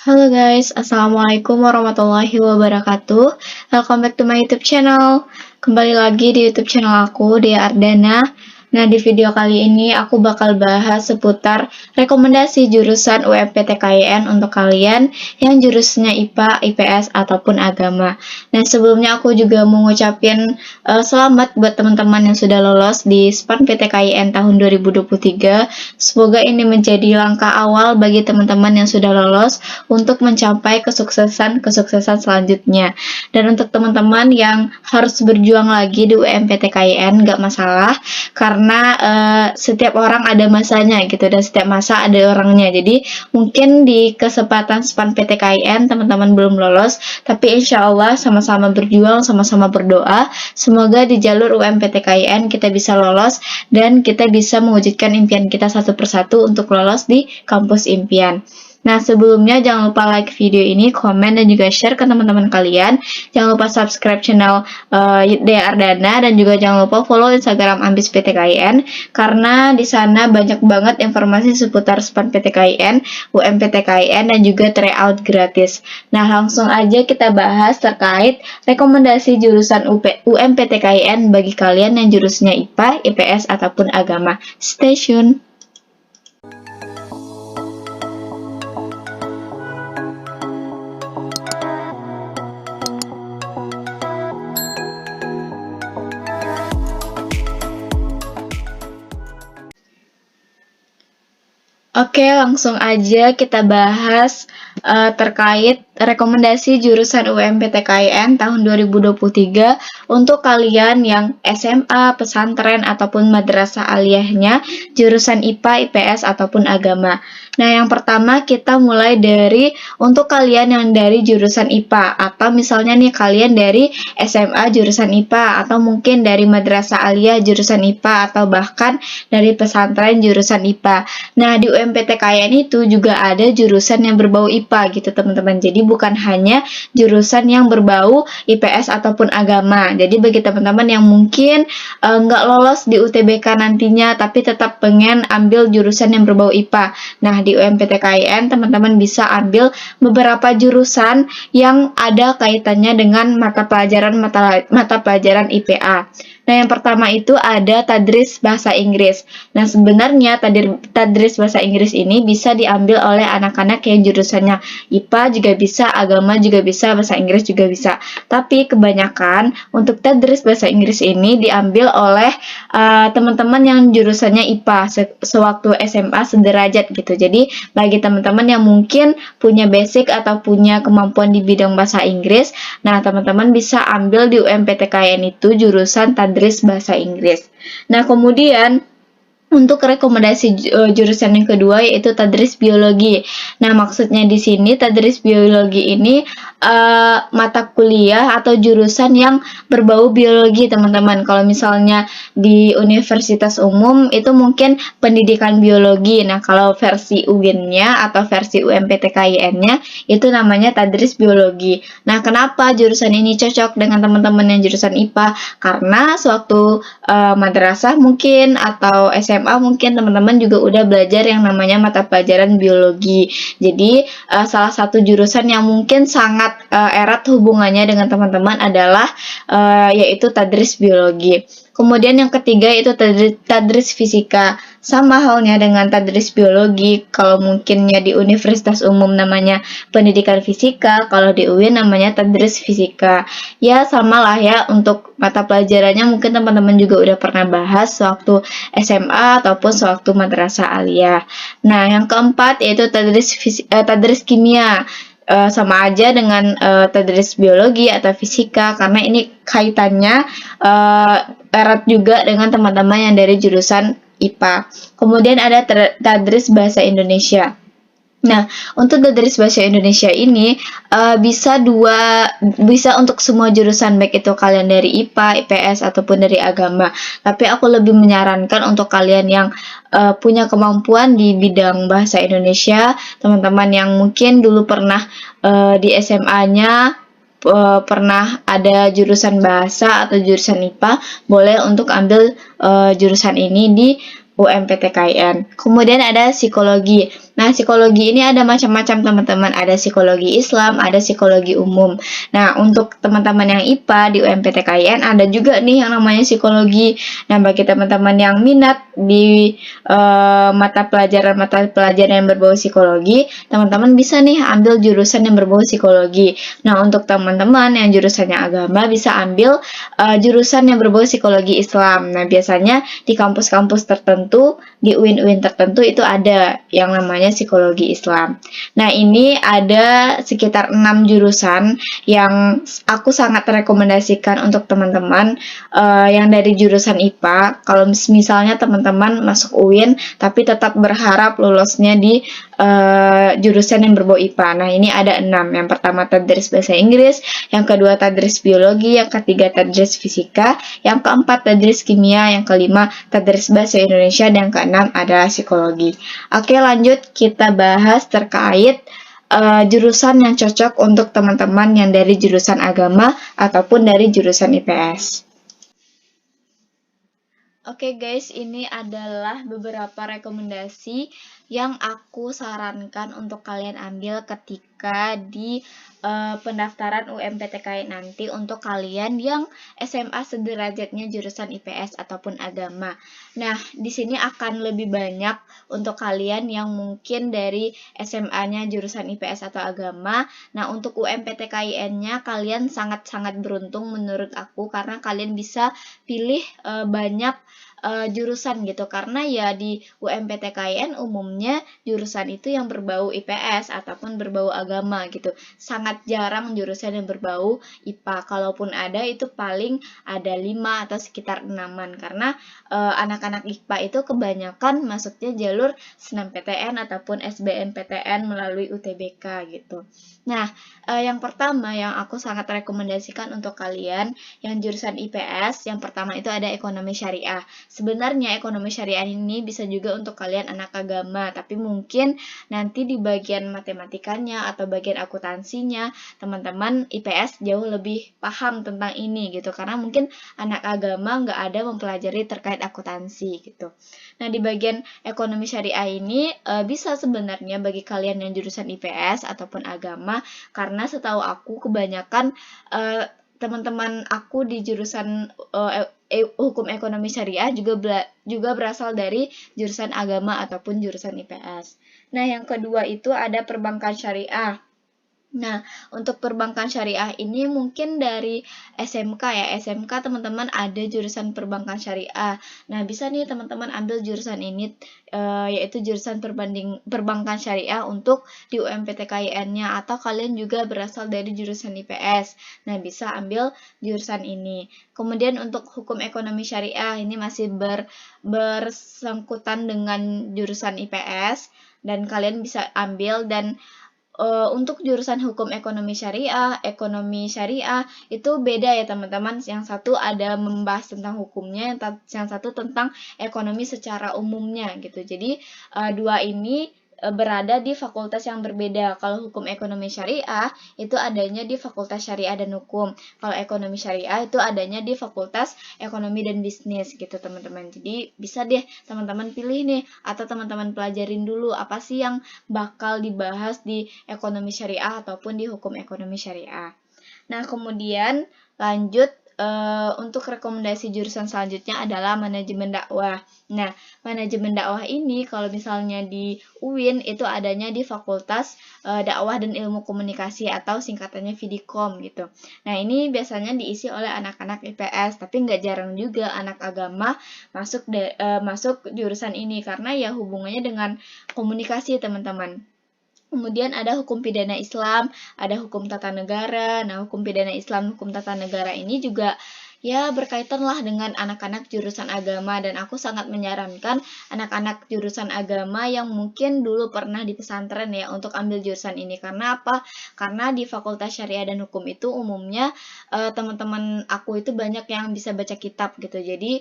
Halo guys, Assalamualaikum warahmatullahi wabarakatuh. Welcome back to my YouTube channel. Kembali lagi di YouTube channel aku, Dea Ardana. Nah, di video kali ini aku bakal bahas seputar rekomendasi jurusan UMPTKIN untuk kalian yang jurusnya IPA, IPS, ataupun agama. Nah, sebelumnya aku juga mau ngucapin selamat buat teman-teman yang sudah lolos di SPAN PTKIN tahun 2023. Semoga ini menjadi langkah awal bagi teman-teman yang sudah lolos untuk mencapai kesuksesan selanjutnya. Dan untuk teman-teman yang harus berjuang lagi di UMPTKIN, nggak masalah, karena setiap orang ada masanya gitu, dan setiap masa ada orangnya. Jadi mungkin di kesempatan SPAN PTKIN teman-teman belum lolos, tapi insya Allah sama-sama berjuang, sama-sama berdoa, semoga di jalur UMPTKIN kita bisa lolos dan kita bisa mewujudkan impian kita satu persatu untuk lolos di kampus impian. Nah, sebelumnya jangan lupa like video ini, komen, dan juga share ke teman-teman kalian. Jangan lupa subscribe channel Dea Ardana, dan juga jangan lupa follow Instagram Ambis PTKIN, karena di sana banyak banget informasi seputar SPAN PTKIN, UMPTKIN, dan juga tryout gratis. Nah, langsung aja kita bahas terkait rekomendasi jurusan UMPTKIN bagi kalian yang jurusnya IPA, IPS, ataupun agama. Stay tune! Oke, langsung aja kita bahas terkait rekomendasi jurusan UMPTKIN tahun 2023 untuk kalian yang SMA, pesantren, ataupun madrasah aliyahnya jurusan IPA, IPS, ataupun agama. Nah, yang pertama kita mulai dari untuk kalian yang dari jurusan IPA, atau misalnya nih kalian dari SMA jurusan IPA, atau mungkin dari madrasah aliyah jurusan IPA, atau bahkan dari pesantren jurusan IPA. Nah, di UMPTKIN itu juga ada jurusan yang berbau IPA gitu teman-teman. Jadi bukan hanya jurusan yang berbau IPS ataupun agama. Jadi bagi teman-teman yang mungkin nggak lolos di UTBK nantinya, tapi tetap pengen ambil jurusan yang berbau IPA. Nah, di UMPTKIN teman-teman bisa ambil beberapa jurusan yang ada kaitannya dengan mata pelajaran IPA. Nah, yang pertama itu ada tadris bahasa Inggris. Nah, sebenarnya tadris bahasa Inggris ini bisa diambil oleh anak-anak yang jurusannya IPA juga bisa, agama juga bisa, bahasa Inggris juga bisa. Tapi kebanyakan untuk tadris bahasa Inggris ini diambil oleh teman-teman yang jurusannya IPA sewaktu SMA sederajat gitu. Jadi, bagi teman-teman yang mungkin punya basic atau punya kemampuan di bidang bahasa Inggris, nah teman-teman bisa ambil di UMPTKIN itu jurusan tadris bahasa Inggris. Nah, kemudian untuk rekomendasi jurusan yang kedua yaitu tadris biologi. Nah, maksudnya di sini tadris biologi ini mata kuliah atau jurusan yang berbau biologi, teman-teman. Kalau misalnya di universitas umum itu mungkin pendidikan biologi. Nah, kalau versi UIN-nya atau versi UMPTKIN-nya itu namanya tadris biologi. Nah, kenapa jurusan ini cocok dengan teman-teman yang jurusan IPA? Karena sewaktu madrasah mungkin atau SMA mungkin teman-teman juga udah belajar yang namanya mata pelajaran biologi. Jadi salah satu jurusan yang mungkin sangat erat hubungannya dengan teman-teman adalah yaitu tadris biologi. Kemudian yang ketiga itu tadris fisika. Sama halnya dengan tadris biologi, kalau mungkinnya di universitas umum namanya pendidikan fisika, kalau di UIN namanya tadris fisika. Ya, samalah ya, untuk mata pelajarannya mungkin teman-teman juga udah pernah bahas sewaktu SMA ataupun sewaktu madrasah aliyah. Nah, yang keempat yaitu tadris kimia. Sama aja dengan tadris biologi atau fisika, karena ini kaitannya erat juga dengan teman-teman yang dari jurusan IPA. Kemudian ada tadris bahasa Indonesia. Nah, untuk tadris bahasa Indonesia ini bisa untuk semua jurusan, baik itu kalian dari IPA, IPS, ataupun dari agama. Tapi aku lebih menyarankan untuk kalian yang punya kemampuan di bidang bahasa Indonesia, teman-teman yang mungkin dulu pernah di SMA-nya pernah ada jurusan bahasa atau jurusan IPA, boleh untuk ambil jurusan ini di UMPTKIN. Kemudian ada psikologi. Nah, psikologi ini ada macam-macam teman-teman, ada psikologi Islam, ada psikologi umum. Nah, untuk teman-teman yang IPA di UMPTKIN ada juga nih yang namanya psikologi. Nah, bagi teman-teman yang minat di mata pelajaran yang berbau psikologi, teman-teman bisa nih ambil jurusan yang berbau psikologi. Nah, untuk teman-teman yang jurusannya agama bisa ambil jurusan yang berbau psikologi Islam. Nah, biasanya di kampus-kampus tertentu, di UIN-UIN tertentu itu ada yang namanya psikologi Islam. Nah, ini ada sekitar 6 jurusan yang aku sangat rekomendasikan untuk teman-teman yang dari jurusan IPA. Kalau misalnya teman-teman masuk UIN tapi tetap berharap lulosnya di jurusan yang berbau IPA. Nah, ini ada 6. Yang pertama tadris bahasa Inggris, yang kedua tadris biologi, yang ketiga tadris fisika, yang keempat tadris kimia, yang kelima tadris bahasa Indonesia, dan yang keenam adalah psikologi. Oke, lanjut kita bahas terkait jurusan yang cocok untuk teman-teman yang dari jurusan agama ataupun dari jurusan IPS. Oke guys, ini adalah beberapa rekomendasi yang aku sarankan untuk kalian ambil ketika di pendaftaran UMPTKI nanti untuk kalian yang SMA sederajatnya jurusan IPS ataupun agama. Nah, di sini akan lebih banyak untuk kalian yang mungkin dari SMA-nya jurusan IPS atau agama. Nah, untuk UMPTKIN-nya kalian sangat-sangat beruntung menurut aku karena kalian bisa pilih banyak jurusan gitu, karena ya di UMPTKIN umumnya jurusan itu yang berbau IPS ataupun berbau agama gitu. Sangat jarang jurusan yang berbau IPA. Kalaupun ada itu paling ada 5 atau sekitar 6-an, karena anak-anak IPA itu kebanyakan masuknya jalur SNMPTN ataupun SBMPTN melalui UTBK gitu. Nah, yang pertama yang aku sangat rekomendasikan untuk kalian yang jurusan IPS, yang pertama itu ada ekonomi syariah. Sebenarnya ekonomi syariah ini bisa juga untuk kalian anak agama, tapi mungkin nanti di bagian matematikanya atau bagian akuntansinya, teman-teman IPS jauh lebih paham tentang ini gitu, karena mungkin anak agama nggak ada mempelajari terkait akuntansi gitu. Nah, di bagian ekonomi syariah ini bisa sebenarnya bagi kalian yang jurusan IPS ataupun agama, karena setahu aku kebanyakan teman-teman aku di jurusan hukum ekonomi syariah juga berasal dari jurusan agama ataupun jurusan IPS. Nah, yang kedua itu ada perbankan syariah. Nah, untuk perbankan syariah ini mungkin dari SMK ya. SMK teman-teman ada jurusan perbankan syariah. Nah, bisa nih teman-teman ambil jurusan ini yaitu jurusan perbankan syariah untuk di UMPTKIN-nya, atau kalian juga berasal dari jurusan IPS. Nah, bisa ambil jurusan ini. Kemudian untuk hukum ekonomi syariah ini masih bersangkutan dengan jurusan IPS dan kalian bisa ambil. Dan untuk jurusan hukum ekonomi syariah itu beda ya teman-teman. Yang satu ada membahas tentang hukumnya, yang satu tentang ekonomi secara umumnya gitu. Jadi dua ini berada di fakultas yang berbeda. Kalau hukum ekonomi syariah itu adanya di Fakultas Syariah dan Hukum. Kalau ekonomi syariah itu adanya di Fakultas Ekonomi dan Bisnis gitu teman-teman. Jadi bisa deh teman-teman pilih nih, atau teman-teman pelajarin dulu apa sih yang bakal dibahas di ekonomi syariah ataupun di hukum ekonomi syariah. Nah, kemudian lanjut untuk rekomendasi jurusan selanjutnya adalah manajemen dakwah. Nah, manajemen dakwah ini kalau misalnya di UIN itu adanya di Fakultas Dakwah dan Ilmu Komunikasi atau singkatannya Fidikom gitu. Nah, ini biasanya diisi oleh anak-anak IPS, tapi nggak jarang juga anak agama masuk jurusan ini karena ya hubungannya dengan komunikasi teman-teman. Kemudian ada hukum pidana Islam, ada hukum tata negara. Nah, hukum pidana Islam, hukum tata negara ini juga ya berkaitan lah dengan anak-anak jurusan agama, dan aku sangat menyarankan anak-anak jurusan agama yang mungkin dulu pernah di pesantren ya untuk ambil jurusan ini. Karena apa? Karena di Fakultas Syariah dan Hukum itu umumnya teman-teman aku itu banyak yang bisa baca kitab gitu. Jadi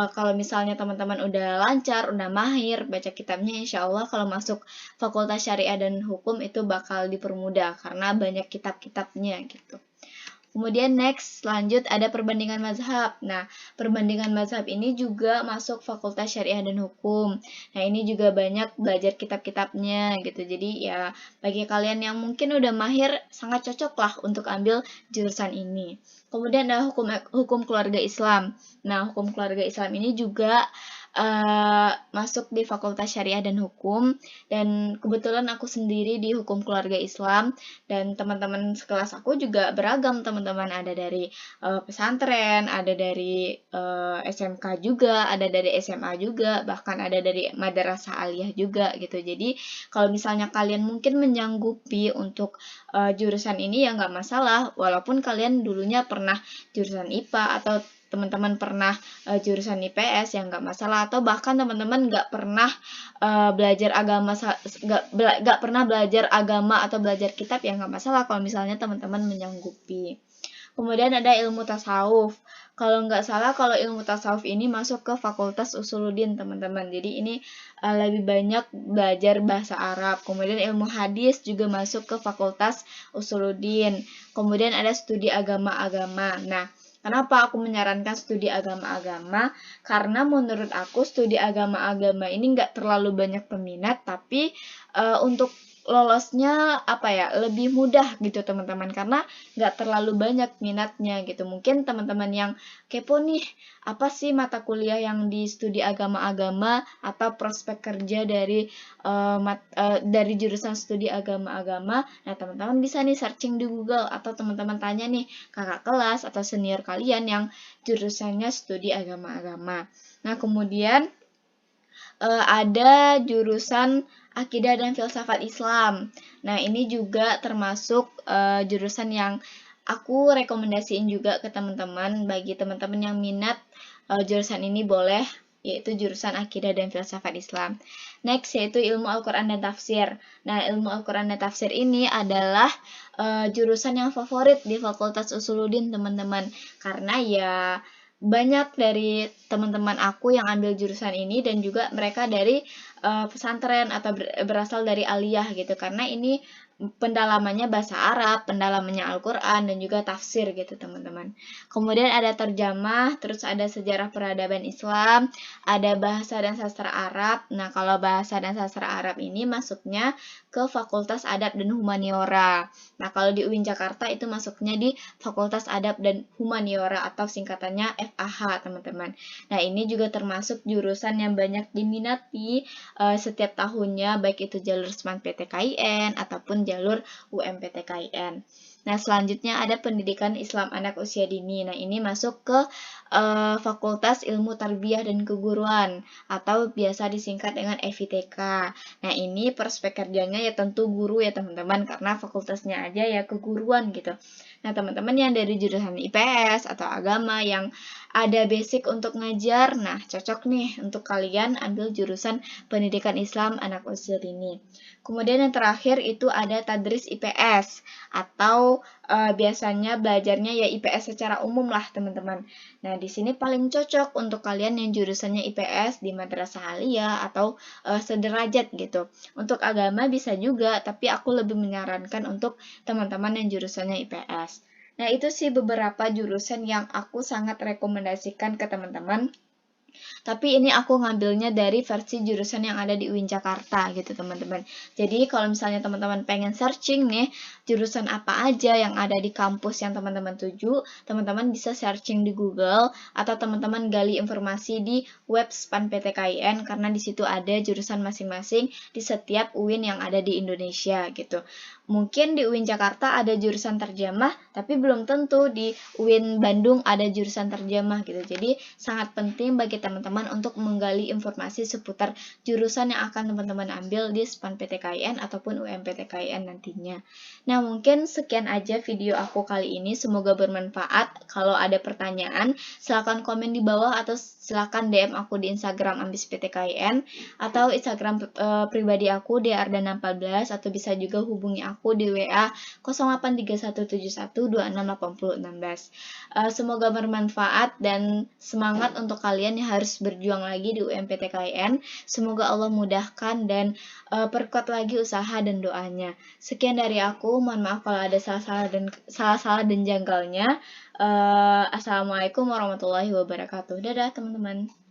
kalau misalnya teman-teman udah lancar, udah mahir baca kitabnya, insya Allah kalau masuk Fakultas Syariah dan Hukum itu bakal dipermudah karena banyak kitab-kitabnya gitu. Kemudian next, lanjut ada perbandingan mazhab. Nah, perbandingan mazhab ini juga masuk Fakultas Syariah dan Hukum. Nah, ini juga banyak belajar kitab-kitabnya gitu. Jadi ya bagi kalian yang mungkin udah mahir, sangat cocok lah untuk ambil jurusan ini. Kemudian ada hukum keluarga Islam. Nah, hukum keluarga Islam ini juga masuk di Fakultas Syariah dan Hukum, dan kebetulan aku sendiri di hukum keluarga Islam, dan teman-teman sekelas aku juga beragam, teman-teman, ada dari pesantren, ada dari SMK juga, ada dari SMA juga, bahkan ada dari madrasah aliyah juga gitu. Jadi kalau misalnya kalian mungkin menyanggupi untuk jurusan ini ya nggak masalah, walaupun kalian dulunya pernah jurusan IPA atau teman-teman pernah jurusan IPS ya nggak masalah, atau bahkan teman-teman nggak pernah belajar agama, nggak pernah belajar agama atau belajar kitab ya nggak masalah kalau misalnya teman-teman menyanggupi. Kemudian ada ilmu tasawuf. Kalau nggak salah, kalau ilmu tasawuf ini masuk ke Fakultas Usuluddin, teman-teman. Jadi ini lebih banyak belajar bahasa Arab. Kemudian ilmu hadis juga masuk ke Fakultas Usuluddin. Kemudian ada studi agama-agama. Nah, kenapa aku menyarankan studi agama-agama? Karena menurut aku studi agama-agama ini nggak terlalu banyak peminat, tapi untuk lolosnya lebih mudah gitu teman-teman, karena nggak terlalu banyak minatnya gitu. Mungkin teman-teman yang kepo nih, apa sih mata kuliah yang di studi agama-agama atau prospek kerja dari dari jurusan studi agama-agama. Nah, teman-teman bisa nih searching di Google, atau teman-teman tanya nih kakak kelas atau senior kalian yang jurusannya studi agama-agama. Nah, kemudian ada jurusan Akidah dan Filsafat Islam. Nah, ini juga termasuk jurusan yang aku rekomendasiin juga ke teman-teman. Bagi teman-teman yang minat jurusan ini boleh, yaitu jurusan Akidah dan Filsafat Islam. Next, yaitu ilmu Al-Quran dan Tafsir. Nah, ilmu Al-Quran dan Tafsir ini adalah jurusan yang favorit di Fakultas Usuluddin, teman-teman. Karena ya banyak dari teman-teman aku yang ambil jurusan ini dan juga mereka dari pesantren atau berasal dari aliyah gitu, karena ini pendalamannya bahasa Arab, pendalamannya Al-Quran, dan juga tafsir gitu teman-teman. Kemudian ada terjemah, terus ada sejarah peradaban Islam, ada bahasa dan sastra Arab. Nah, kalau bahasa dan sastra Arab ini masuknya ke Fakultas Adab dan Humaniora. Nah, kalau di UIN Jakarta itu masuknya di Fakultas Adab dan Humaniora atau singkatannya FAH, teman-teman. Nah, ini juga termasuk jurusan yang banyak diminati setiap tahunnya, baik itu jalur SMAN PTKIN ataupun jalur UMPTKIN. Nah, selanjutnya ada pendidikan Islam anak usia dini. Nah, ini masuk ke Fakultas Ilmu Tarbiyah dan Keguruan atau biasa disingkat dengan FITK. Nah, ini prospek kerjanya ya tentu guru ya teman-teman, karena fakultasnya aja ya keguruan gitu. Nah, teman-teman yang dari jurusan IPS atau agama yang ada basic untuk ngajar, nah cocok nih untuk kalian ambil jurusan pendidikan Islam anak usia dini. Kemudian yang terakhir itu ada tadris IPS atau biasanya belajarnya ya IPS secara umum lah teman-teman. Nah, di sini paling cocok untuk kalian yang jurusannya IPS di madrasah aliyah atau sederajat gitu. Untuk agama bisa juga, tapi aku lebih menyarankan untuk teman-teman yang jurusannya IPS. Nah, itu sih beberapa jurusan yang aku sangat rekomendasikan ke teman-teman. Tapi ini aku ngambilnya dari versi jurusan yang ada di UIN Jakarta gitu teman-teman. Jadi kalau misalnya teman-teman pengen searching nih jurusan apa aja yang ada di kampus yang teman-teman tuju, teman-teman bisa searching di Google atau teman-teman gali informasi di web SPAN PTKIN, karena di situ ada jurusan masing-masing di setiap UIN yang ada di Indonesia gitu. Mungkin di UIN Jakarta ada jurusan terjemah, tapi belum tentu di UIN Bandung ada jurusan terjemah gitu. Jadi sangat penting bagi teman-teman untuk menggali informasi seputar jurusan yang akan teman-teman ambil di SPAN PTKIN ataupun UMPTKIN nantinya. Nah, mungkin sekian aja video aku kali ini. Semoga bermanfaat. Kalau ada pertanyaan, silakan komen di bawah atau silakan DM aku di Instagram Ambis PTKIN atau Instagram pribadi aku di Ardana14, atau bisa juga hubungi aku di WA 083171268016. Semoga bermanfaat dan semangat untuk kalian yang harus berjuang lagi di UMPTKIN. Semoga Allah mudahkan dan perkuat lagi usaha dan doanya. Sekian dari aku, mohon maaf kalau ada salah-salah dan janggalnya. Assalamualaikum warahmatullahi wabarakatuh. Dadah teman-teman.